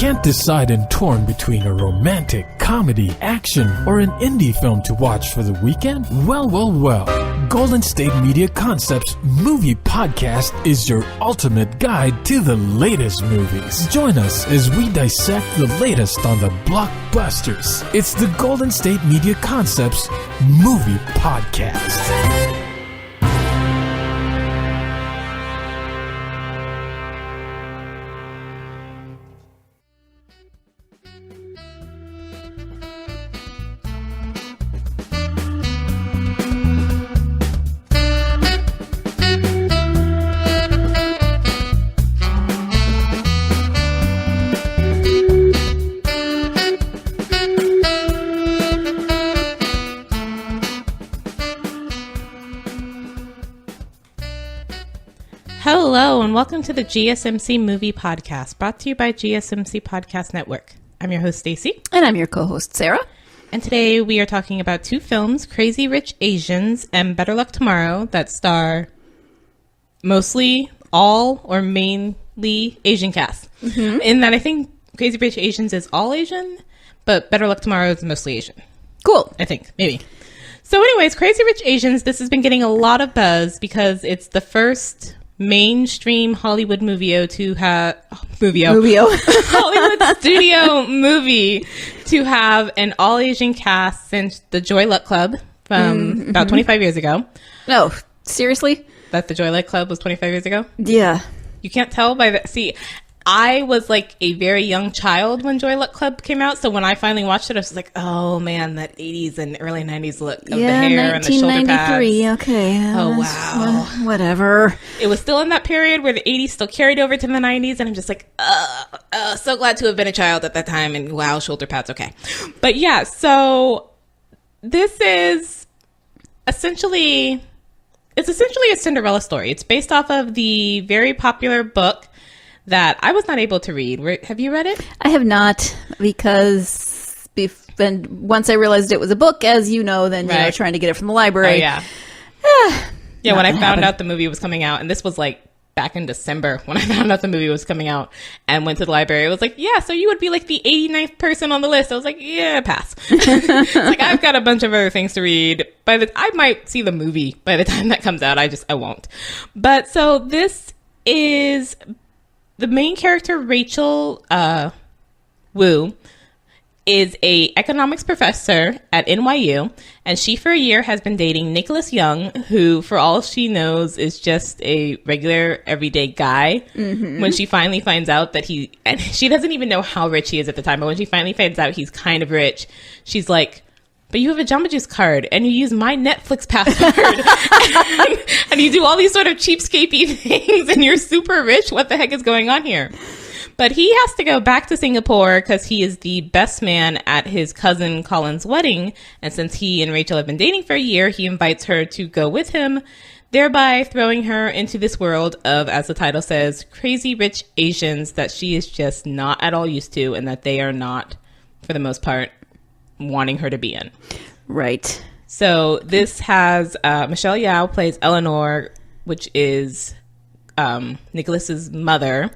Can't decide and torn between a romantic, comedy, action, or an indie film to watch for the weekend? Well. Golden State Media Concepts Movie Podcast is your ultimate guide to the latest movies. Join us as we dissect the latest on the blockbusters. It's the Golden State Media Concepts Movie Podcast. Hello, and welcome to the GSMC Movie Podcast, brought to you by GSMC Podcast Network. I'm your host, Staci. And I'm your co-host, Sarah. And today we are talking about two films, Crazy Rich Asians and Better Luck Tomorrow, that star mostly all or mainly Asian cast. Mm-hmm. In that I think Crazy Rich Asians is all Asian, but Better Luck Tomorrow is mostly Asian. Cool. I think, maybe. So anyways, Crazy Rich Asians, this has been getting a lot of buzz because it's the first mainstream Hollywood Hollywood studio movie to have an all Asian cast since the Joy Luck Club from about 25 years ago. No, seriously? That the Joy Luck Club was 25 years ago? Yeah. You can't tell by the... See, I was like a very young child when Joy Luck Club came out, so when I finally watched it, I was like, oh man, that 80s and early 90s look of the hair and the shoulder pads. Okay. Oh, wow. Whatever. It was still in that period where the 80s still carried over to the 90s, and I'm just like, so glad to have been a child at that time, and wow, shoulder pads, okay. But yeah, so this is essentially a Cinderella story. It's based off of the very popular book that I was not able to read. Have you read it? I have not, because once I realized it was a book, as you know, then right. Trying to get it from the library. Oh, yeah. Yeah, when I found out the movie was coming out, and this was like back in December when I found out the movie was coming out and went to the library, it was like, yeah, so you would be like the 89th person on the list. I was like, yeah, pass. It's like, I've got a bunch of other things to read. I might see the movie by the time that comes out. I won't. But so this is... The main character, Rachel Wu, is a economics professor at NYU, and she for a year has been dating Nicholas Young, who for all she knows is just a regular everyday guy. Mm-hmm. When she finally finds out that and she doesn't even know how rich he is at the time, but when she finally finds out he's kind of rich, she's like, but you have a Jamba Juice card and you use my Netflix password and you do all these sort of cheapskatey things and you're super rich. What the heck is going on here? But he has to go back to Singapore because he is the best man at his cousin Colin's wedding. And since he and Rachel have been dating for a year, he invites her to go with him, thereby throwing her into this world of, as the title says, crazy rich Asians that she is just not at all used to and that they are not, for the most part, wanting her to be in. Right. So this has Michelle Yeoh plays Eleanor, which is Nicholas's mother.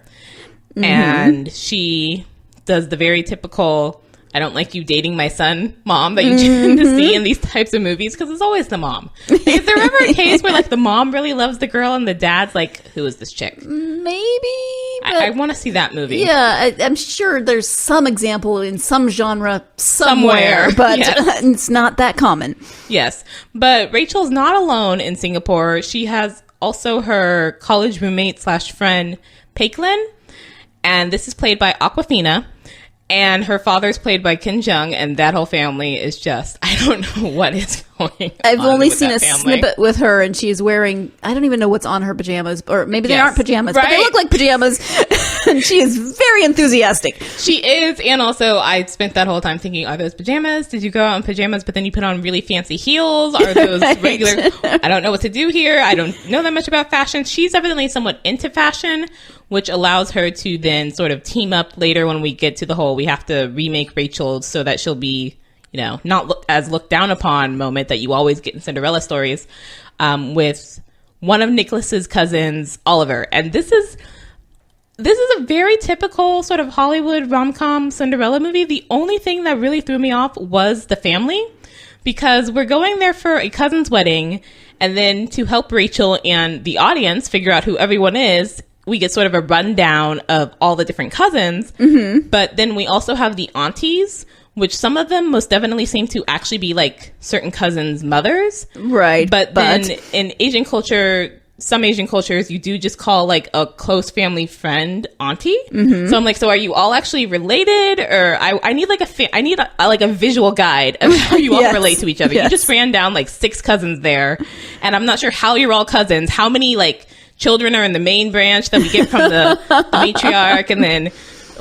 Mm-hmm. And she does the very typical, I don't like you dating my son, mom, that you tend to see in these types of movies, because it's always the mom. Is there ever a case where like the mom really loves the girl and the dad's like, who is this chick? Maybe. I want to see that movie. Yeah, I'm sure there's some example in some genre somewhere. But yes. It's not that common. Yes, but Rachel's not alone in Singapore. She has also her college roommate / friend, Paiklin, and this is played by Awkwafina. And her father's played by Kim Jung, and that whole family is just, I don't know what is going on. I've only seen a snippet with her, and she's wearing, I don't even know what's on her pajamas, or maybe they aren't pajamas, right? But they look like pajamas, and she is very enthusiastic. She is, and also I spent that whole time thinking, are those pajamas? Did you go out in pajamas, but then you put on really fancy heels? Are those right. regular? I don't know what to do here. I don't know that much about fashion. She's evidently somewhat into fashion, which allows her to then sort of team up later when we get to the whole, we have to remake Rachel so that she'll be, not looked down upon moment that you always get in Cinderella stories, with one of Nicholas's cousins, Oliver. And this is this is a very typical sort of Hollywood rom-com Cinderella movie. The only thing that really threw me off was the family, because we're going there for a cousin's wedding, and then to help Rachel and the audience figure out who everyone is, we get sort of a rundown of all the different cousins. Mm-hmm. But then we also have the aunties, which some of them most definitely seem to actually be like certain cousins' mothers. Right. But then in Asian culture, some Asian cultures, you do just call like a close family friend auntie. Mm-hmm. So I'm like, so are you all actually related? Or I need like a visual guide of how you all relate to each other. Yes. You just ran down like 6 cousins there, and I'm not sure how you're all cousins. How many like children are in the main branch that we get from the matriarch, and then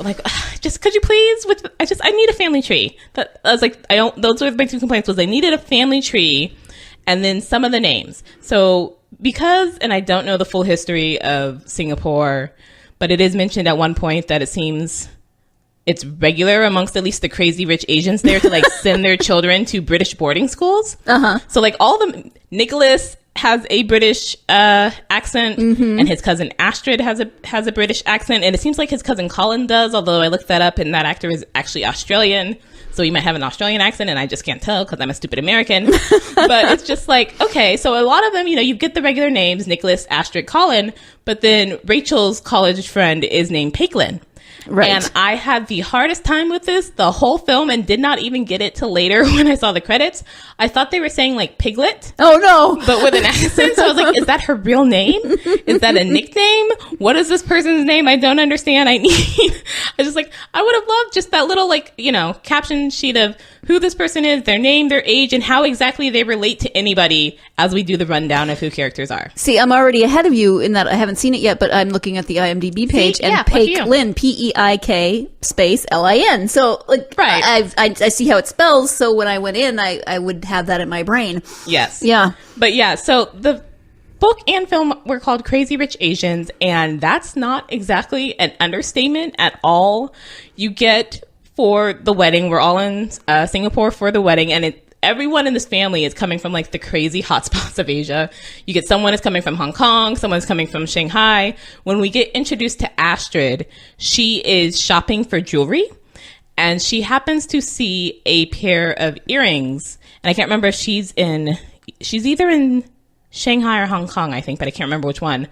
like, just could you please I need a family tree. That I was like, those were my 2 complaints. Was I needed a family tree, and then some of the names. So because, and I don't know the full history of Singapore, but it is mentioned at one point that it seems it's regular amongst at least the crazy rich Asians there to like send their children to British boarding schools. Uh-huh. So like all the Nicholas has a British accent, mm-hmm. and his cousin Astrid has a British accent, and it seems like his cousin Colin does, although I looked that up and that actor is actually Australian, so he might have an Australian accent and I just can't tell because I'm a stupid American. But it's just like, okay, so a lot of them, you get the regular names, Nicholas, Astrid, Colin, but then Rachel's college friend is named Paislin. Right. And I had the hardest time with this the whole film and did not even get it till later when I saw the credits. I thought they were saying like Piglet. Oh no. But with an accent. So I was like, is that her real name? Is that a nickname? What is this person's name? I don't understand. I was just like, I would have loved just that little like, caption sheet of who this person is, their name, their age, and how exactly they relate to anybody as we do the rundown of who characters are. See, I'm already ahead of you in that I haven't seen it yet, but I'm looking at the IMDb page. And Paislin, Peik space Lin. So, like, right. I see how it spells. So when I went in, I would have that in my brain. Yes. Yeah. But yeah, so the book and film were called Crazy Rich Asians, and that's not exactly an understatement at all. You get for the wedding, we're all in Singapore for the wedding, and everyone in this family is coming from like the crazy hotspots of Asia. You get someone is coming from Hong Kong, someone's coming from Shanghai. When we get introduced to Astrid, she is shopping for jewelry, and she happens to see a pair of earrings, and I can't remember if she's either in Shanghai or Hong Kong, I think, but I can't remember which one.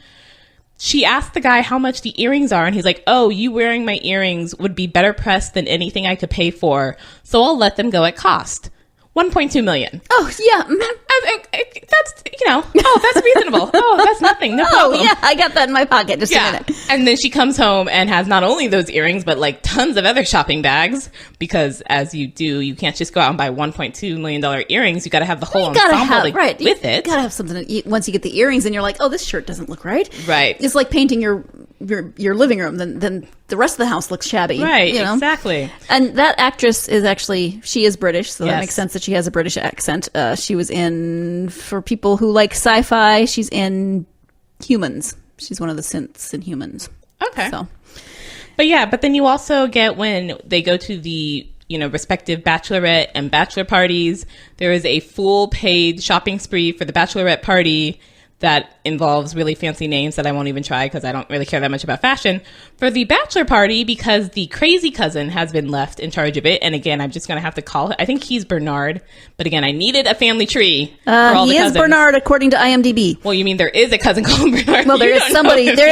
She asked the guy how much the earrings are, and he's like, oh, you wearing my earrings would be better pressed than anything I could pay for, so I'll let them go at cost. 1.2 million. Oh, yeah. That's, that's reasonable. Oh, that's nothing. No problem. Oh, yeah, I got that in my pocket. Just a minute. And then she comes home and has not only those earrings, but like tons of other shopping bags, because as you do, you can't just go out and buy $1.2 million earrings. You got to have the whole ensemble with it. You got to have something to eat. Once you get the earrings and you're like, oh, this shirt doesn't look right. Right. It's like painting your living room. Then the rest of the house looks shabby. Right, exactly. And that actress she is British, so that makes sense that she has a British accent. She was in, for people who like sci-fi, she's in Humans. She's one of the synths in Humans. Okay. So, but then you also get when they go to the respective bachelorette and bachelor parties, there is a full paid shopping spree for the bachelorette party that involves really fancy names that I won't even try because I don't really care that much about fashion, for the bachelor party, because the crazy cousin has been left in charge of it. And again, I'm just going to have to call it. I think he's Bernard. But again, I needed a family tree for all the cousins. He is Bernard according to IMDb. Well, you mean there is a cousin called Bernard? Well, there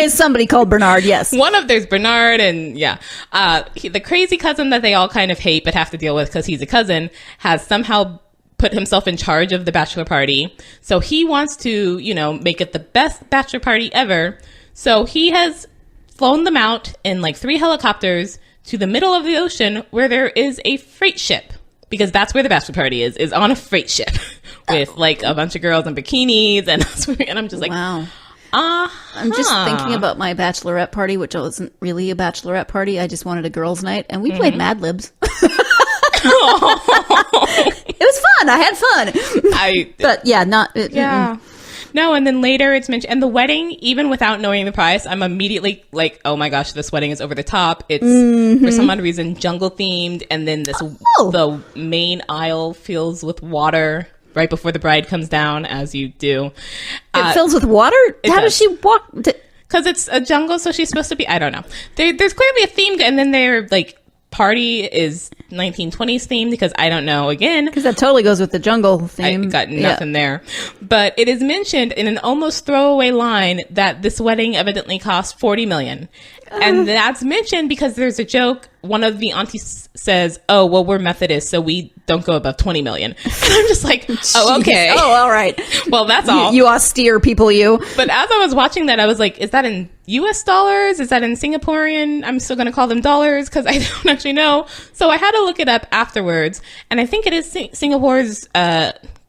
is somebody called Bernard, yes. There's Bernard, and the crazy cousin that they all kind of hate but have to deal with because he's a cousin has somehow put himself in charge of the bachelor party. So he wants to, make it the best bachelor party ever. So he has flown them out in like 3 helicopters to the middle of the ocean where there is a freight ship, because that's where the bachelor party is on a freight ship with like a bunch of girls in bikinis, and I'm just like, wow. I'm just thinking about my bachelorette party, which wasn't really a bachelorette party. I just wanted a girls' night, and we played Mad Libs. It was fun. I had fun. But yeah, not. No, and then later it's mentioned, and the wedding, even without knowing the price, I'm immediately like, oh my gosh, this wedding is over the top. It's for some odd reason jungle themed, and then the main aisle fills with water right before the bride comes down, as you do. It fills with water? How does she walk? because it's a jungle, so she's supposed to be, I don't know. There's clearly a theme, and then their like party is 1920s themed, because I don't know, again, because that totally goes with the jungle theme. I got nothing there. But it is mentioned in an almost throwaway line that this wedding evidently cost $40 million. And that's mentioned because there's a joke. One of the aunties says, "Oh, well, we're Methodist, so we don't go above 20 million." And I'm just like, oh, okay. Oh, all right. Well, that's all. You austere people, you. But as I was watching that, I was like, is that in US dollars? Is that in Singaporean? I'm still going to call them dollars because I don't actually know. So I had to look it up afterwards. And I think it is Singapore's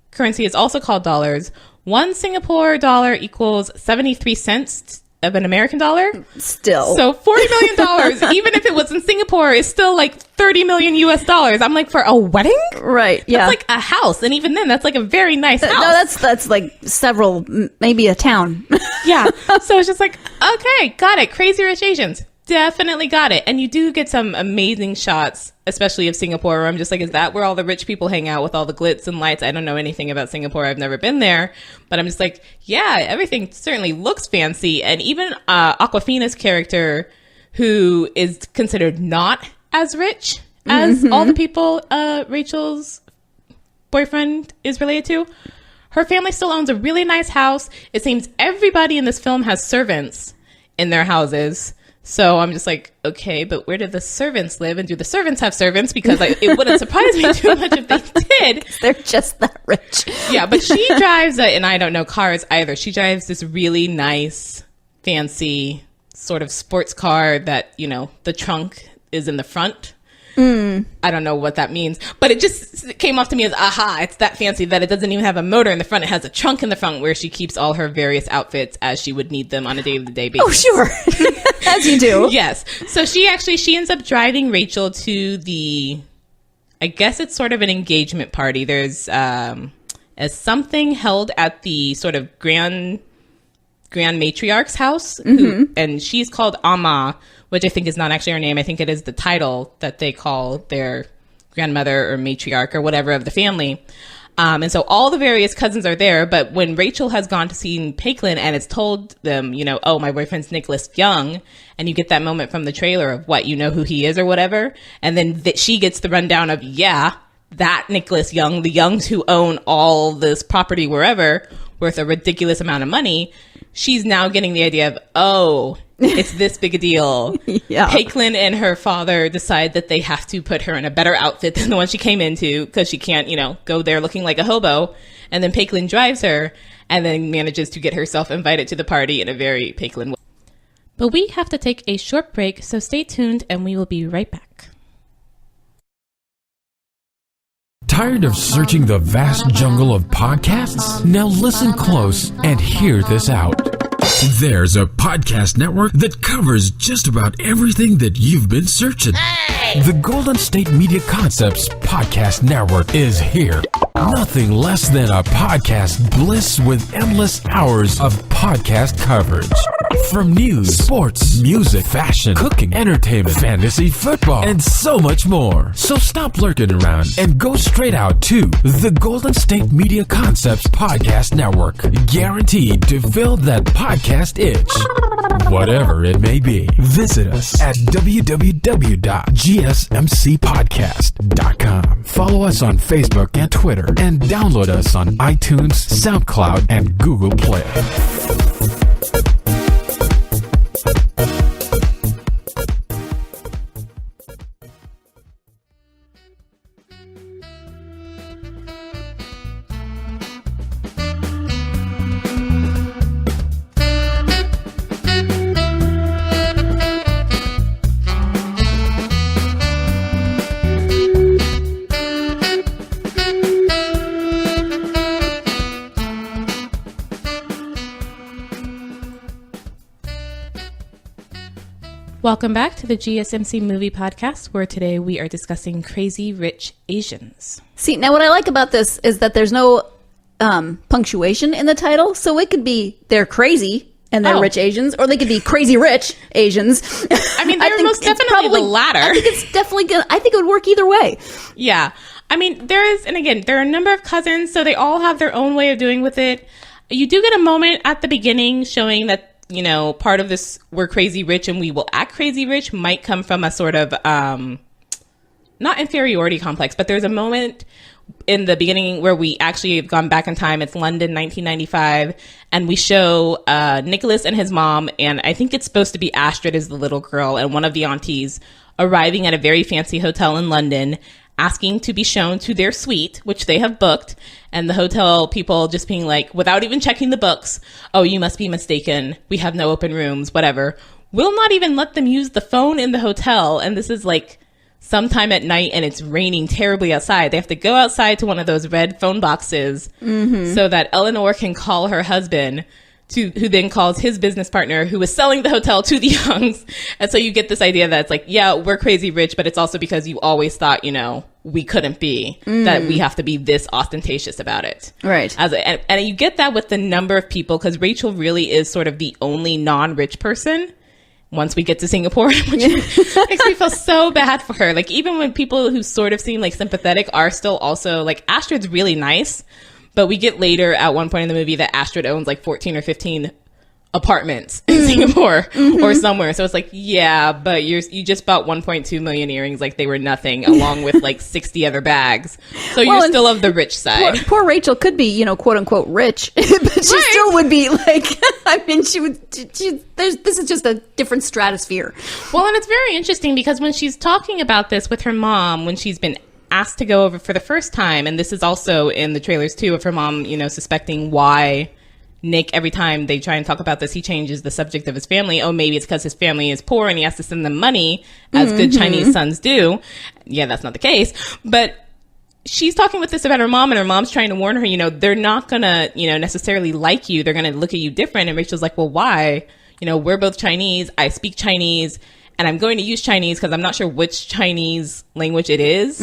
currency is also called dollars. 1 Singapore dollar equals 73 cents of an American dollar. Still. So $40 million, even if it was in Singapore, is still like 30 million US dollars. I'm like, for a wedding? Right. Yeah. That's like a house. And even then, that's like a very nice house. No, that's like several, maybe a town. Yeah. So it's just like, okay, got it. Crazy Rich Asians. Definitely got it. And you do get some amazing shots, especially of Singapore, where I'm just like, is that where all the rich people hang out with all the glitz and lights? I don't know anything about Singapore. I've never been there. But I'm just like, yeah, everything certainly looks fancy. And even Awkwafina's character, who is considered not as rich as all the people Rachel's boyfriend is related to, her family still owns a really nice house. It seems everybody in this film has servants in their houses. So I'm just like, okay, but where do the servants live? And do the servants have servants? Because it wouldn't surprise me too much if they did. They're just that rich. Yeah, but she drives, and I don't know cars either. She drives this really nice, fancy sort of sports car that, you know, the trunk is in the front. I don't know what that means, but it just came off to me as, aha, it's that fancy that it doesn't even have a motor in the front. It has a trunk in the front where she keeps all her various outfits as she would need them on a day-to-day basis. Oh, sure. As you do. Yes. So she ends up driving Rachel to I guess it's sort of an engagement party. There's something held at the sort of grand matriarch's house, and she's called Amma, which I think is not actually her name. I think it is the title that they call their grandmother or matriarch or whatever of the family. And so all the various cousins are there. But when Rachel has gone to see Peiklin and it's told them, you know, oh, my boyfriend's Nicholas Young, and you get that moment from the trailer of what, you know who he is or whatever. And then she gets the rundown of, yeah, that Nicholas Young, the Youngs who own all this property wherever, worth a ridiculous amount of money. She's now getting the idea of, oh, it's this big a deal. Yeah. Peiklin and her father decide that they have to put her in a better outfit than the one she came into because she can't, you know, go there looking like a hobo. And then Peiklin drives her and then manages to get herself invited to the party in a very Peiklin way. But we have to take a short break, so stay tuned and we will be right back. Tired of searching the vast jungle of podcasts? Now listen close and hear this out. There's a podcast network that covers just about everything that you've been searching. Hey! The Golden State Media Concepts Podcast Network is here. Nothing less than a podcast bliss with endless hours of podcast coverage. From news, sports, music, fashion, cooking, entertainment, fantasy, football, and so much more. So stop lurking around and go straight out to the Golden State Media Concepts Podcast Network. Guaranteed to fill that podcast itch. Whatever it may be. Visit us at www.gsmcpodcast.com. Follow us on Facebook and Twitter, and download us on iTunes, SoundCloud, and Google Play. Welcome back to the GSMC Movie Podcast, where today we are discussing Crazy Rich Asians. See, now what I like about this is that there's no punctuation in the title, so it could be they're crazy and they're rich Asians, or they could be crazy rich Asians. I mean, they're most definitely the latter. I think it's definitely good. I think it would work either way. Yeah. I mean, there are a number of cousins, so they all have their own way of doing with it. You do get a moment at the beginning showing that you know, part of this we're crazy rich and we will act crazy rich might come from a sort of, not inferiority complex, but there's a moment in the beginning where we actually have gone back in time. It's London, 1995, and we show Nicholas and his mom, and I think it's supposed to be Astrid as the little girl and one of the aunties arriving at a very fancy hotel in London, asking to be shown to their suite, which they have booked, and the hotel people just being like, without even checking the books, oh, you must be mistaken. We have no open rooms, whatever. Will not even let them use the phone in the hotel, and this is like sometime at night and it's raining terribly outside. They have to go outside to one of those red phone boxes so that Eleanor can call her husband, who then calls his business partner who was selling the hotel to the Youngs. And so you get this idea that it's like, yeah, we're crazy rich, but it's also because you always thought, you know, we couldn't be, that we have to be this ostentatious about it. Right. And you get that with the number of people, because Rachel really is sort of the only non-rich person once we get to Singapore, which makes me feel so bad for her. Like, even when people who sort of seem like sympathetic are still also like, Astrid's really nice, but we get later at one point in the movie that Astrid owns like 14 or 15 apartments in Singapore or somewhere. So it's like, yeah, but you just bought 1.2 million earrings like they were nothing, along with like 60 other bags. So you're still of the rich side. Poor Rachel could be, you know, quote unquote rich, but she still would be like, I mean, this is just a different stratosphere. Well, and it's very interesting because when she's talking about this with her mom, when she's been asked to go over for the first time, and this is also in the trailers too, of her mom, you know, suspecting why Nick, every time they try and talk about this, he changes the subject of his family. Oh, maybe it's because his family is poor and he has to send them money, as good Chinese sons do. Yeah, that's not the case. But she's talking with this about her mom, and her mom's trying to warn her, you know, they're not going to, you know, necessarily like you. They're going to look at you different. And Rachel's like, well, why? You know, we're both Chinese. I speak Chinese, and I'm going to use Chinese because I'm not sure which Chinese language it is.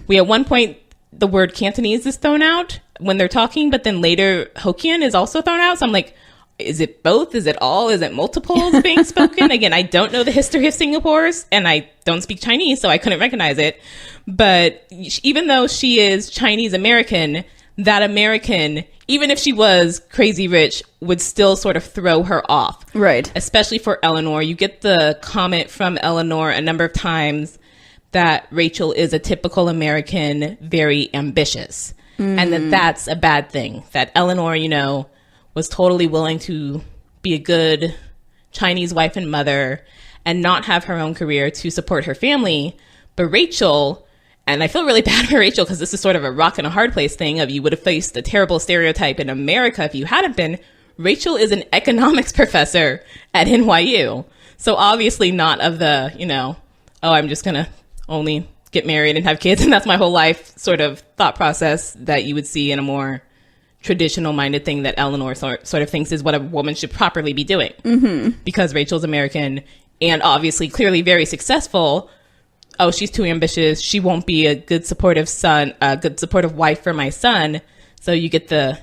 We, at one point, the word Cantonese is thrown out when they're talking, but then later Hokkien is also thrown out. So I'm like, is it both? Is it all? Is it multiples being spoken? Again, I don't know the history of Singapore's, and I don't speak Chinese, so I couldn't recognize it. But even though she is Chinese American, that American, even if she was crazy rich, would still sort of throw her off. Right. Especially for Eleanor. You get the comment from Eleanor a number of times that Rachel is a typical American, very ambitious. And that's a bad thing. That Eleanor, you know, was totally willing to be a good Chinese wife and mother and not have her own career to support her family. But Rachel, and I feel really bad for Rachel because this is sort of a rock and a hard place thing of you would have faced a terrible stereotype in America if you hadn't been. Rachel is an economics professor at NYU. So obviously not of the, you know, oh, I'm just going to only get married and have kids and that's my whole life sort of thought process that you would see in a more traditional minded thing that Eleanor sort of thinks is what a woman should properly be doing. Because Rachel's American and obviously clearly very successful. Oh, she's too ambitious. She won't be a good supportive son, a good supportive wife for my son. So you get the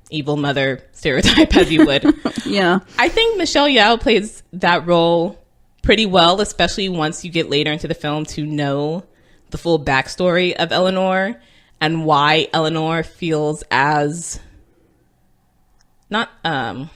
evil mother stereotype, as you would. Yeah. I think Michelle Yeoh plays that role pretty well, especially once you get later into the film to know the full backstory of Eleanor and why Eleanor feels as not, I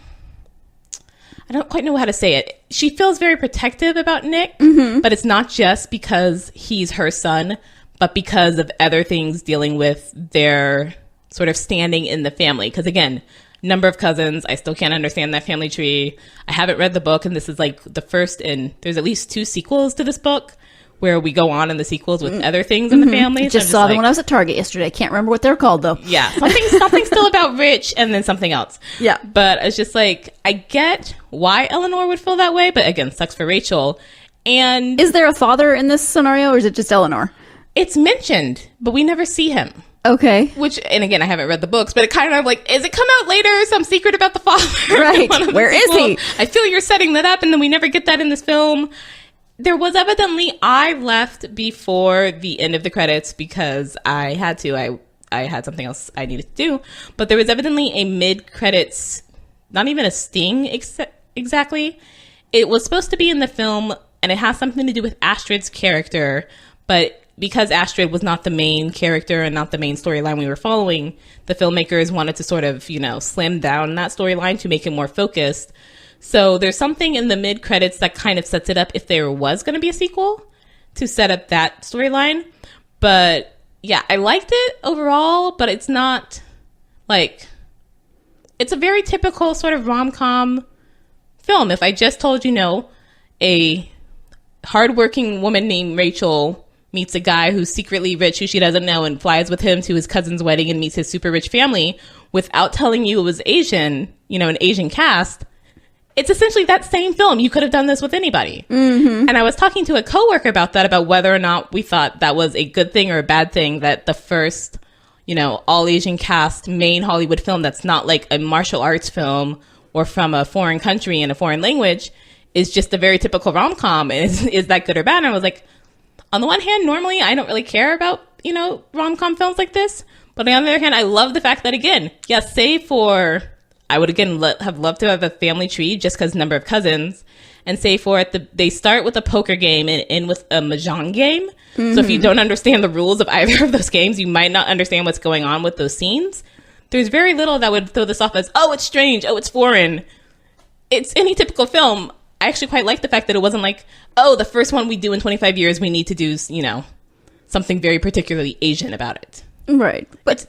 don't quite know how to say it. She feels very protective about Nick, but it's not just because he's her son, but because of other things dealing with their sort of standing in the family. Because again, number of cousins, I still can't understand that family tree. I haven't read the book, and this is like the first there's at least 2 sequels to this book where we go on in the sequels with other things in the family. Just saw them when I was at Target yesterday. I can't remember what they're called though. Yeah, something still about rich and then something else. Yeah. But it's just like, I get why Eleanor would feel that way, but again, sucks for Rachel. And is there a father in this scenario, or is it just Eleanor? It's mentioned, but we never see him. Okay. Which, and again, I haven't read the books, but it kind of like, is it come out later? Some secret about the father? Right. Where is he? I feel you're setting that up, and then we never get that in this film. There was evidently, I left before the end of the credits because I had to. I had something else I needed to do. But there was evidently a mid-credits, not even a sting exactly. It was supposed to be in the film, and it has something to do with Astrid's character. But because Astrid was not the main character and not the main storyline we were following, the filmmakers wanted to sort of, you know, slim down that storyline to make it more focused. So there's something in the mid-credits that kind of sets it up if there was going to be a sequel to set up that storyline. But yeah, I liked it overall, but it's not like, it's a very typical sort of rom-com film. If I just told you, no, a hardworking woman named Rachel meets a guy who's secretly rich who she doesn't know and flies with him to his cousin's wedding and meets his super rich family without telling you it was Asian, you know, an Asian cast, it's essentially that same film. You could have done this with anybody. Mm-hmm. And I was talking to a coworker about that, about whether or not we thought that was a good thing or a bad thing, that the first, you know, all Asian cast main Hollywood film that's not like a martial arts film or from a foreign country in a foreign language is just a very typical rom-com. Is that good or bad? And I was like, on the one hand, normally I don't really care about, you know, rom-com films like this. But on the other hand, I love the fact that, again, yes, save for, I would again have loved to have a family tree just because number of cousins, and say for it, they start with a poker game and end with a mahjong game. Mm-hmm. So if you don't understand the rules of either of those games, you might not understand what's going on with those scenes. There's very little that would throw this off as, oh, it's strange, oh, it's foreign. It's any typical film. I actually quite like the fact that it wasn't like, oh, the first one we do in 25 years, we need to do, you know, something very particularly Asian about it. Right. But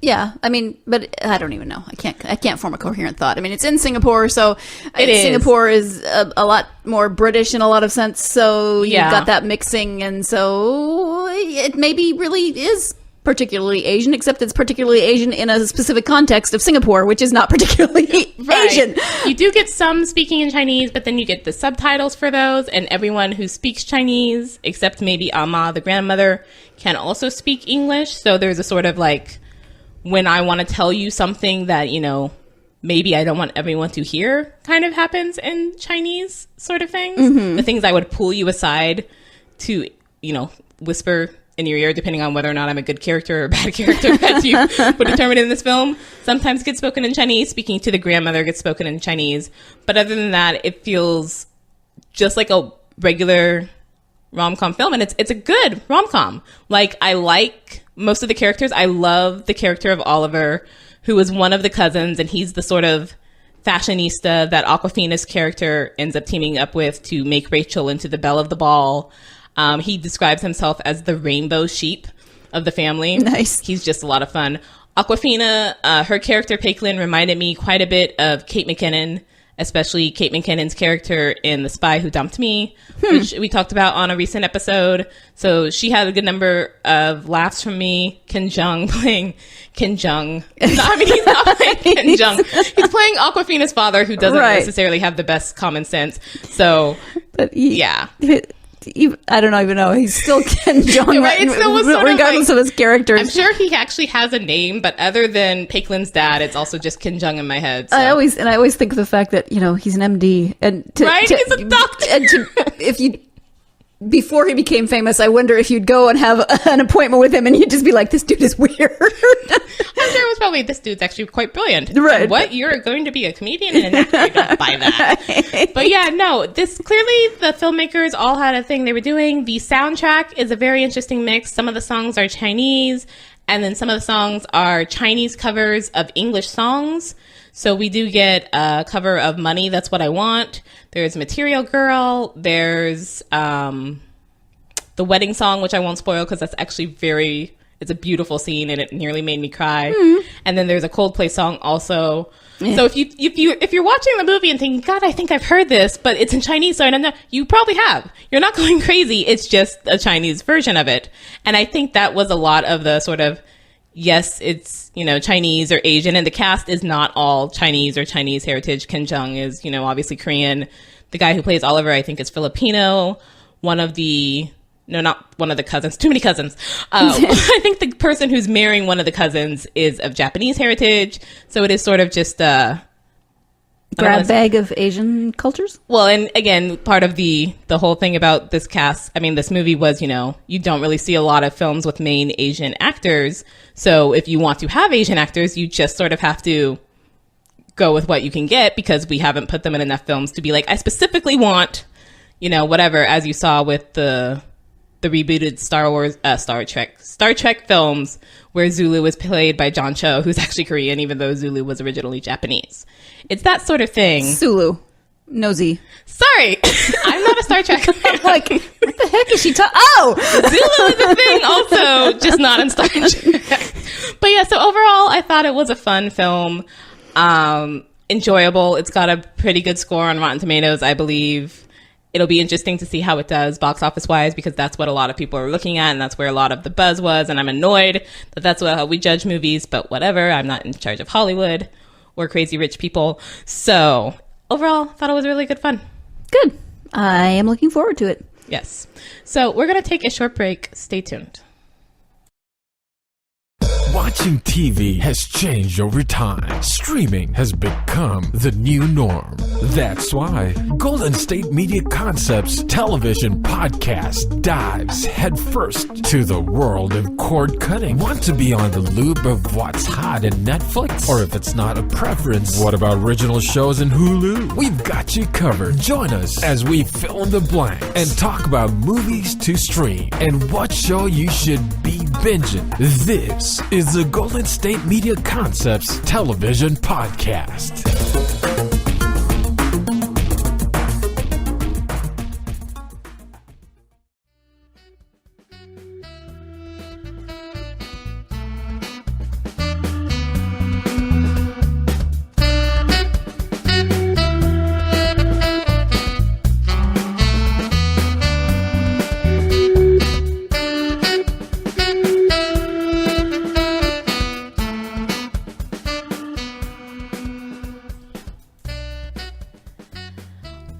yeah, I mean, but I don't even know. I can't form a coherent thought. I mean, it's in Singapore, so Singapore is a lot more British in a lot of sense. So you've got that mixing, and so it maybe really is particularly Asian, except it's particularly Asian in a specific context of Singapore, which is not particularly Asian. You do get some speaking in Chinese, but then you get the subtitles for those, and everyone who speaks Chinese, except maybe Amma, the grandmother, can also speak English. So there's a sort of like, when I want to tell you something that, you know, maybe I don't want everyone to hear, kind of happens in Chinese sort of things. Mm-hmm. The things I would pull you aside to, you know, whisper in your ear, depending on whether or not I'm a good character or a bad character that you would determine in this film, sometimes gets spoken in Chinese. Speaking to the grandmother gets spoken in Chinese. But other than that, it feels just like a regular rom-com film, and it's a good rom-com. Like, I like most of the characters. I love the character of Oliver, who is one of the cousins, and he's the sort of fashionista that Awkwafina's character ends up teaming up with to make Rachel into the belle of the ball. He describes himself as the rainbow sheep of the family. Nice. He's just a lot of fun. Awkwafina, her character, Peiklin, reminded me quite a bit of Kate McKinnon, especially Kate McKinnon's character in The Spy Who Dumped Me, which we talked about on a recent episode. So she had a good number of laughs from me. Ken Jeong playing Ken Jeong. He's not playing Ken Jeong. He's playing Awkwafina's father, who doesn't necessarily have the best common sense. So, yeah. I don't even know. He's still Ken Jeong, right? Regardless of his characters. I'm sure he actually has a name, but other than Peiklin's dad, it's also just Ken Jeong in my head. So. I always think of the fact that, you know, he's an MD, and he's a doctor. And before he became famous, I wonder if you'd go and have an appointment with him, and you'd just be like, "This dude is weird." I'm sure it was probably, this dude's actually quite brilliant. Right? And what, you're going to be a comedian and an actor? I don't buy that. But yeah, no. This clearly, the filmmakers all had a thing they were doing. The soundtrack is a very interesting mix. Some of the songs are Chinese, and then some of the songs are Chinese covers of English songs. So we do get a cover of Money, That's What I Want. There's Material Girl. There's the wedding song, which I won't spoil because that's actually it's a beautiful scene and it nearly made me cry. Mm-hmm. And then there's a Coldplay song also. Yeah. So if you're watching the movie and thinking, God, I think I've heard this, but it's in Chinese, so I don't know, you probably have. You're not going crazy. It's just a Chinese version of it. And I think that was a lot of the sort of, yes, it's, you know, Chinese or Asian, and the cast is not all Chinese or Chinese heritage. Ken Jeong is, you know, obviously Korean. The guy who plays Oliver, I think, is Filipino. Not one of the cousins. Too many cousins. I think the person who's marrying one of the cousins is of Japanese heritage. So it is sort of just a grab bag of Asian cultures. Well, and again, part of the whole thing about this cast, I mean, this movie was, you know, you don't really see a lot of films with main Asian actors. So if you want to have Asian actors, you just sort of have to go with what you can get, because we haven't put them in enough films to be like, I specifically want, you know, whatever, as you saw with the the rebooted Star Trek films where Zulu was played by John Cho, who's actually Korean, even though Zulu was originally Japanese. It's that sort of thing. Sulu. Nosy. Sorry, I'm not a Star Trek fan. Like, what the heck is she talking? Oh! Zulu is a thing also, just not in Star Trek. But yeah, so overall, I thought it was a fun film. Enjoyable. It's got a pretty good score on Rotten Tomatoes, I believe. It'll be interesting to see how it does box office wise, because that's what a lot of people are looking at, and that's where a lot of the buzz was. And I'm annoyed that that's how we judge movies, but whatever. I'm not in charge of Hollywood or crazy rich people. So overall, thought it was really good fun. Good. I am looking forward to it. Yes. So we're going to take a short break. Stay tuned. Watching TV has changed over time. Streaming has become the new norm. That's why Golden State Media Concepts television podcast dives headfirst to the world of cord cutting. Want to be on the loop of what's hot in Netflix? Or if it's not a preference, what about original shows in Hulu? We've got you covered. Join us as we fill in the blanks and talk about movies to stream and what show you should be binging. This is the Golden State Media Concepts television podcast.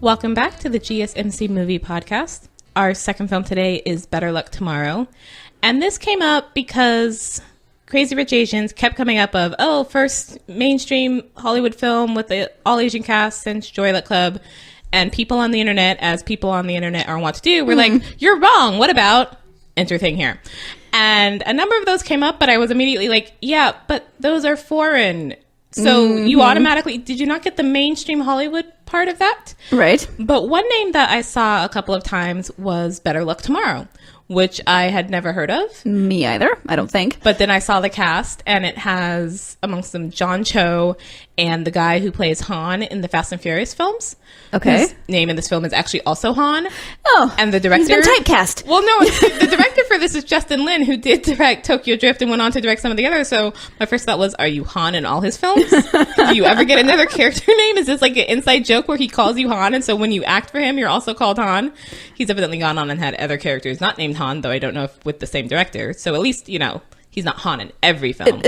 Welcome back to the GSMC movie podcast. Our second film today is Better Luck Tomorrow. And this came up because Crazy Rich Asians kept coming up of, first mainstream Hollywood film with the all Asian cast since Joy Luck Club. And people on the internet, as people on the internet are wont to do, were like, you're wrong. What about enter thing here? And a number of those came up, but I was immediately like, yeah, but those are foreign. So you automatically, did you not get the mainstream Hollywood part of that? Right. But one name that I saw a couple of times was Better Luck Tomorrow, which I had never heard of. Me either, I don't think. But then I saw the cast, and it has amongst them John Cho and the guy who plays Han in the Fast and Furious films. Okay. His name in this film is actually also Han. Oh, and the director, he's been typecast. Well, no, the director for this is Justin Lin, who did direct Tokyo Drift and went on to direct some of the others. So my first thought was, are you Han in all his films? Do you ever get another character name? Is this like an inside joke where he calls you Han, and so when you act for him, you're also called Han? He's evidently gone on and had other characters not named Han, though I don't know if with the same director. So at least, he's not Han in every film.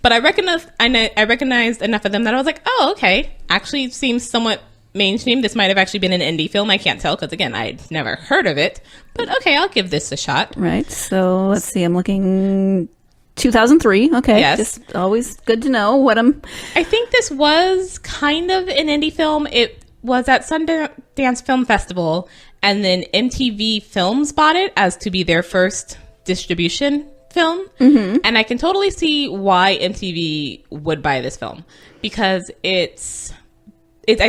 But I recognized enough of them that I was like, oh, okay. Actually seems somewhat mainstream. This might have actually been an indie film. I can't tell because, again, I'd never heard of it. But okay, I'll give this a shot. Right. So let's see. I'm looking 2003. Okay. Yes. Just always good to know what I think this was kind of an indie film. It was at Sundance Film Festival, and then MTV Films bought it as to be their first distribution film. And I can totally see why MTV would buy this film, because I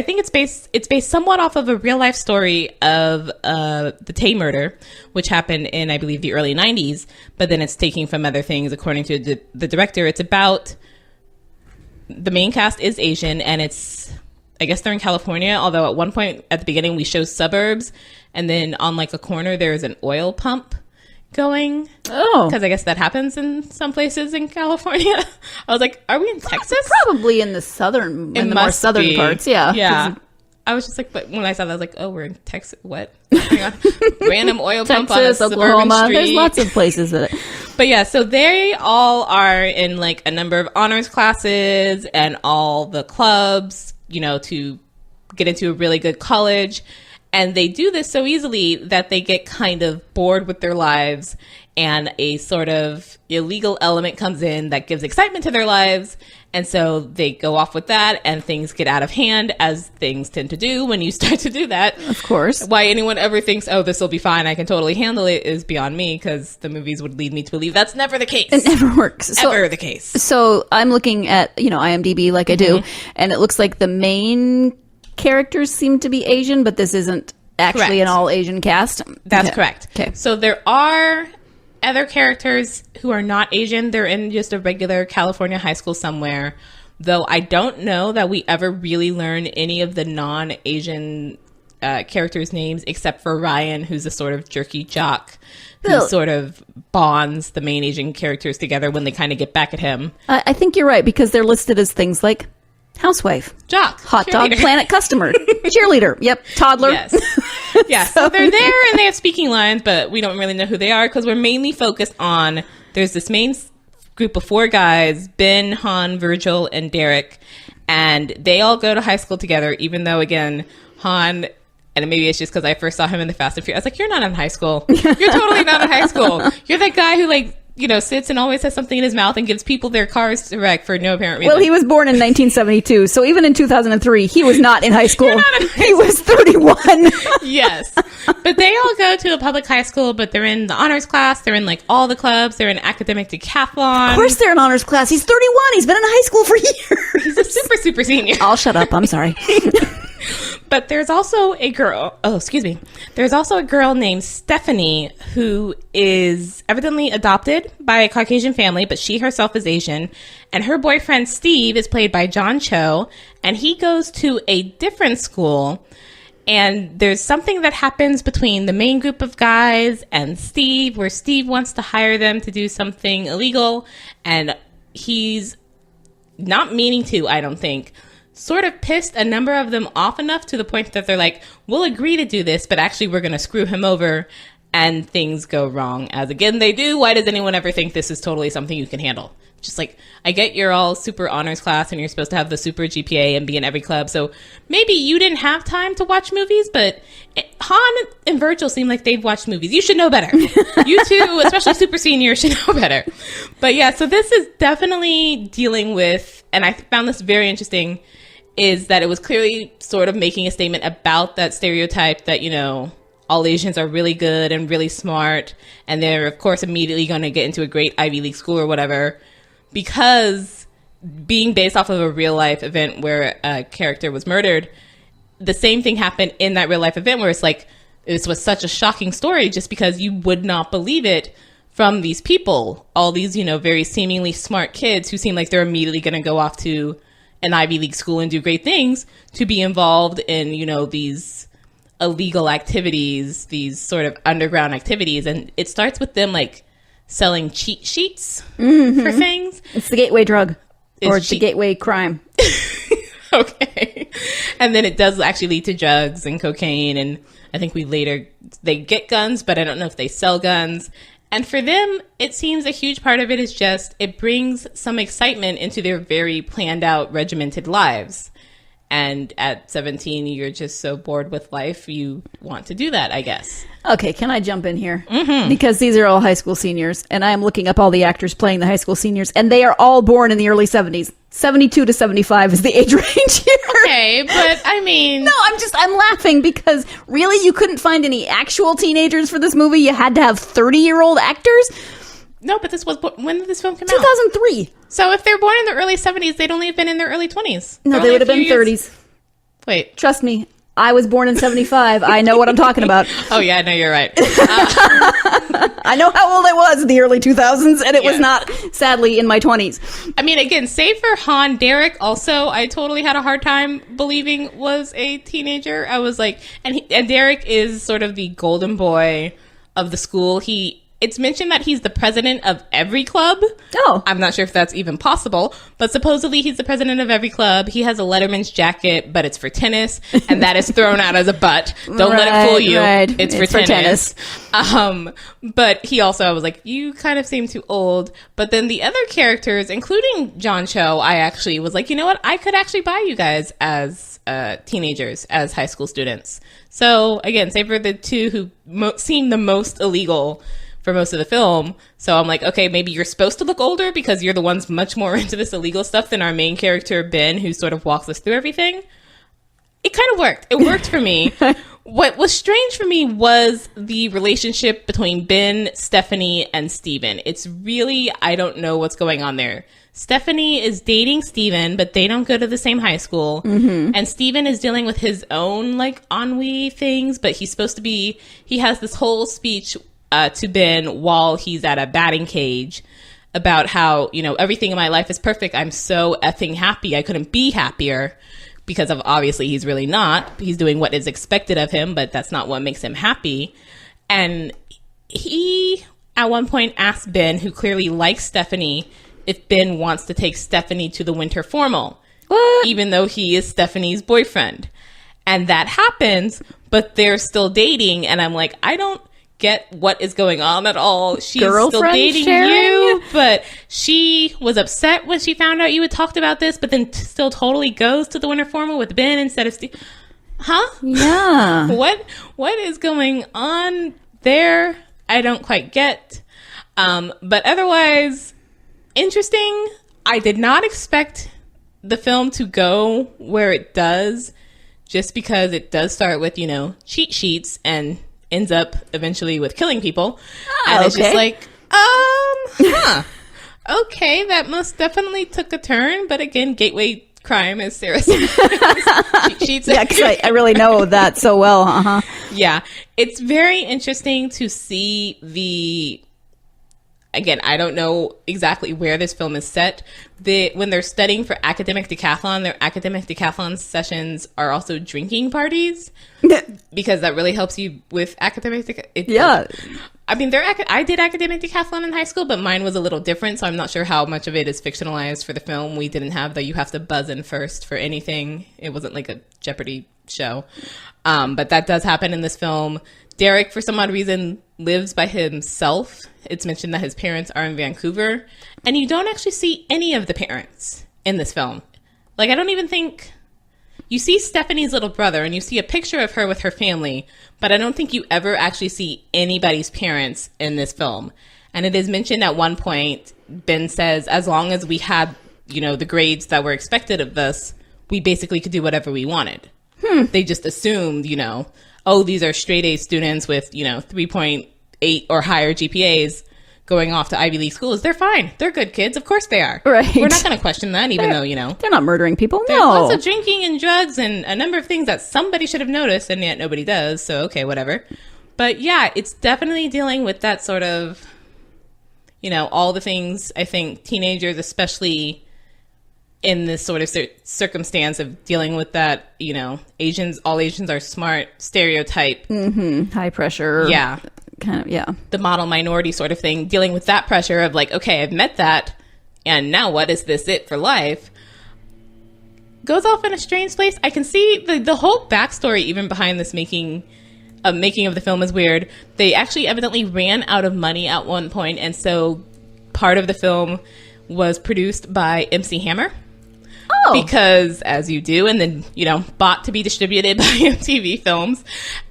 think it's based somewhat off of a real life story of the Tay murder, which happened in, I believe, the early 90s, but then it's taking from other things. According to the director, it's about, the main cast is Asian, and it's, I guess they're in California, although at one point at the beginning we show suburbs, and then on like a corner there's an oil pump going. Oh. Because I guess that happens in some places in California. I was like, are we in Texas? Probably in the more southern parts, yeah. Yeah. I was just like, but when I saw that, I was like, oh, we're in Texas. What? Hang on. Random oil pump on a suburban Oklahoma. street. There's lots of places that. But yeah, so they all are in like a number of honors classes and all the clubs, to get into a really good college. And they do this so easily that they get kind of bored with their lives, and a sort of illegal element comes in that gives excitement to their lives. And so they go off with that, and things get out of hand, as things tend to do when you start to do that. Of course. Why anyone ever thinks, oh, this will be fine, I can totally handle it, is beyond me, because the movies would lead me to believe that's never the case. It never works. Ever the case. So I'm looking at, IMDb like I do, and it looks like the main characters seem to be Asian, but this isn't actually an all-Asian cast? That's correct. Okay. So there are other characters who are not Asian. They're in just a regular California high school somewhere. Though I don't know that we ever really learn any of the non-Asian characters' names except for Ryan, who's a sort of jerky jock who sort of bonds the main Asian characters together when they kind of get back at him. I think you're right, because they're listed as things like housewife, jock, hot dog planet customer, cheerleader, yep, toddler. Yes. Yeah, so they're there and they have speaking lines, but we don't really know who they are because we're mainly focused on, there's this main group of 4 guys, Ben, Han, Virgil, and Derek, and they all go to high school together, even though, again, Han, and maybe it's just because I first saw him in the Fast and Furious, I was like, you're not in high school. You're totally not in high school. You're that guy who, like, you know, sits and always has something in his mouth and gives people their cars to wreck for no apparent reason. Well, he was born in 1972, so even in 2003, he was not in high school. He was 31. Yes. But they all go to a public high school, but they're in the honors class. They're in, like, all the clubs. They're in academic decathlon. Of course they're in honors class. He's 31. He's been in high school for years. He's a super, super senior. I'll shut up. I'm sorry. But there's also a girl, There's also a girl named Stephanie who is evidently adopted by a Caucasian family, but she herself is Asian. And her boyfriend, Steve, is played by John Cho, and he goes to a different school. And there's something that happens between the main group of guys and Steve, where Steve wants to hire them to do something illegal, and he's not meaning to, I don't think, sort of pissed a number of them off enough to the point that they're like, we'll agree to do this, but actually we're going to screw him over, and things go wrong, as again they do. Why does anyone ever think this is totally something you can handle? Just like, I get you're all super honors class and you're supposed to have the super GPA and be in every club, so maybe you didn't have time to watch movies, but Han and Virgil seem like they've watched movies. You should know better. You two, especially super senior, should know better. But yeah, so this is definitely dealing with, and I found this very interesting, is that it was clearly sort of making a statement about that stereotype that, you know, all Asians are really good and really smart, and they're, of course, immediately going to get into a great Ivy League school or whatever, because being based off of a real-life event where a character was murdered, the same thing happened in that real-life event where it's like, this was such a shocking story just because you would not believe it from these people, all these, you know, very seemingly smart kids who seem like they're immediately going to go off to an Ivy League school and do great things, to be involved in, you know, these illegal activities, these sort of underground activities. And it starts with them, like, selling cheat sheets for things. It's the gateway drug. Or the gateway crime. Okay. And then it does actually lead to drugs and cocaine. And I think they get guns, but I don't know if they sell guns. And for them, it seems a huge part of it is just, it brings some excitement into their very planned out, regimented lives. And at 17, you're just so bored with life, you want to do that, I guess. Okay, can I jump in here? Mm-hmm. Because these are all high school seniors, and I am looking up all the actors playing the high school seniors, and they are all born in the early 70s. 72 to 75 is the age range here. Okay, but I mean... No, I'm laughing because really you couldn't find any actual teenagers for this movie? You had to have 30-year-old actors? No, but when did this film come out? 2003. So if they're born in the early 70s, they'd only have been in their early 20s. No, they would have been 30s. Wait. Trust me. I was born in 75. I know what I'm talking about. Oh, yeah, no, you're right. I know how old I was in the early 2000s, and it was not, sadly, in my 20s. I mean, again, save for Han, Derek also, I totally had a hard time believing was a teenager. I was like, and Derek is sort of the golden boy of the school. It's mentioned that he's the president of every club. Oh. I'm not sure if that's even possible, but supposedly he's the president of every club. He has a Letterman's jacket, but it's for tennis, and that is thrown out as a butt. Don't let it fool you. Right. It's for tennis. But he also, I was like, you kind of seem too old. But then the other characters, including John Cho, I actually was like, you know what? I could actually buy you guys as teenagers, as high school students. So again, save for the two who seem the most illegal for most of the film. So I'm like, okay, maybe you're supposed to look older because you're the ones much more into this illegal stuff than our main character, Ben, who sort of walks us through everything. It kind of worked. It worked for me. What was strange for me was the relationship between Ben, Stephanie, and Steven. It's really, I don't know what's going on there. Stephanie is dating Steven, but they don't go to the same high school. Mm-hmm. And Steven is dealing with his own, like, ennui things, but he's supposed to be... He has this whole speech to Ben while he's at a batting cage about how, you know, everything in my life is perfect. I'm so effing happy. I couldn't be happier, because of, obviously, he's really not. He's doing what is expected of him, but that's not what makes him happy. And he, at one point, asked Ben, who clearly likes Stephanie, if Ben wants to take Stephanie to the winter formal, even though he is Stephanie's boyfriend. And that happens, but they're still dating. And I'm like, I don't get what is going on at all. She's still dating you, but she was upset when she found out you had talked about this, but then still totally goes to the winter formal with Ben instead of Steve. Huh? Yeah. What is going on there? I don't quite get. But otherwise... interesting. I did not expect the film to go where it does, just because it does start with, you know, cheat sheets and ends up eventually with killing people. And it's just like, okay, that most definitely took a turn. But again, gateway crime, as Sarah said. Cheat sheets. Yeah, because I really know that so well. Yeah, it's very interesting to see the... Again, I don't know exactly where this film is set. When they're studying for academic decathlon, their academic decathlon sessions are also drinking parties, because that really helps you with academic Yeah. I mean, I did academic decathlon in high school, but mine was a little different, so I'm not sure how much of it is fictionalized for the film. We didn't have you have to buzz in first for anything. It wasn't like a Jeopardy show. But that does happen in this film. Derek, for some odd reason, lives by himself. It's mentioned that his parents are in Vancouver, and you don't actually see any of the parents in this film. Like, I don't even think... You see Stephanie's little brother, and you see a picture of her with her family, but I don't think you ever actually see anybody's parents in this film. And it is mentioned at one point, Ben says, as long as we had, you know, the grades that were expected of us, we basically could do whatever we wanted. They just assumed, you know, oh, these are straight A students with, you know, 3.8 or higher GPAs going off to Ivy League schools. They're fine. They're good kids. Of course they are. Right. We're not going to question that, even though, you know. They're not murdering people. There's No. lots of drinking and drugs and a number of things that somebody should have noticed, and yet nobody does. So, okay, whatever. But yeah, it's definitely dealing with that sort of, you know, all the things I think teenagers, especially in this sort of circumstance of dealing with that, you know, all Asians are smart stereotype. Mm-hmm. High pressure. Yeah. Kind of, yeah. The model minority sort of thing, dealing with that pressure of like, okay, I've met that, and now what is this it for life? Goes off in a strange place. I can see the whole backstory even behind this making of the film is weird. They actually evidently ran out of money at one point, and so part of the film was produced by MC Hammer. Because, as you do, and then, you know, bought to be distributed by MTV Films,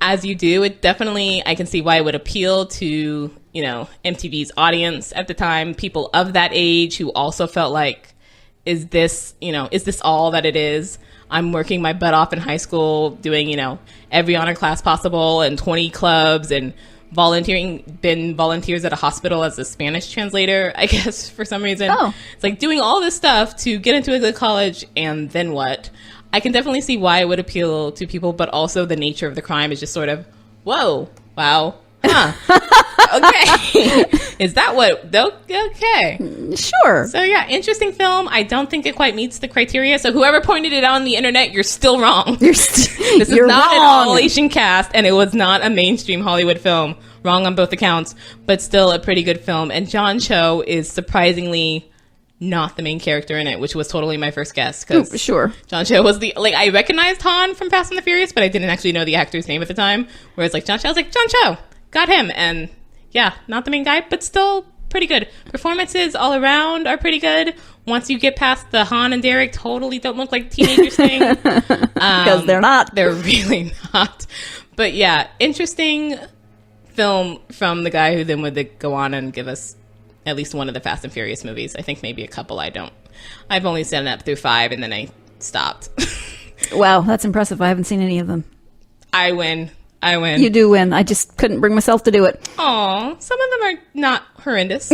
as you do, it definitely, I can see why it would appeal to, you know, MTV's audience at the time, people of that age who also felt like, is this all that it is? I'm working my butt off in high school, doing, you know, every honor class possible and 20 clubs and volunteers at a hospital as a Spanish translator, I guess, for some reason. It's like doing all this stuff to get into a good college, and then what? I can definitely see why it would appeal to people, but also the nature of the crime is just sort of, whoa, wow, huh, okay. Is that what, okay. Sure. So yeah, interesting film. I don't think it quite meets the criteria, so whoever pointed it out on the internet, you're still wrong. This is not an all-Asian cast, and it was not a mainstream Hollywood film. Wrong on both accounts, but still a pretty good film. And John Cho is surprisingly not the main character in it, which was totally my first guess. Sure. John Cho was I recognized Han from Fast and the Furious, but I didn't actually know the actor's name at the time. Whereas like John Cho, I was like, John Cho, got him. And yeah, not the main guy, but still pretty good. Performances all around are pretty good. Once you get past the Han and Derek totally don't look like teenagers thing. Because they're not. They're really not. But yeah, interesting film from the guy who then would go on and give us at least one of the Fast and Furious movies. I think maybe a couple. I've only seen up through 5 and then I stopped. Wow, that's impressive. I haven't seen any of them. I win. I win. You do win. I just couldn't bring myself to do it. Aw, some of them are not horrendous.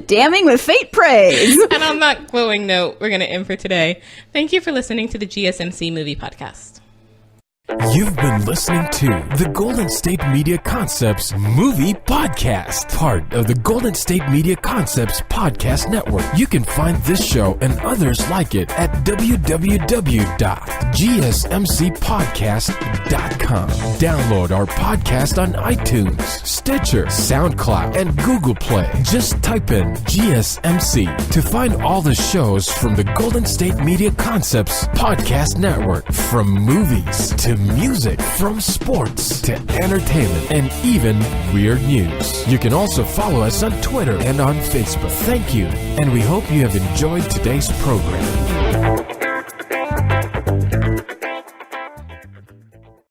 Damning with faint praise. And on that glowing note, we're going to end for today. Thank you for listening to the GSMC Movie Podcast. You've been listening to the Golden State Media Concepts Movie Podcast, part of the Golden State Media Concepts Podcast Network. You can find this show and others like it at www.gsmcpodcast.com. Download our podcast on iTunes, Stitcher, SoundCloud, and Google Play. Just type in GSMC to find all the shows from the Golden State Media Concepts Podcast Network, from movies to music, from sports to entertainment, and even weird news. You can also follow us on Twitter and on Facebook. Thank you, and we hope you have enjoyed today's program.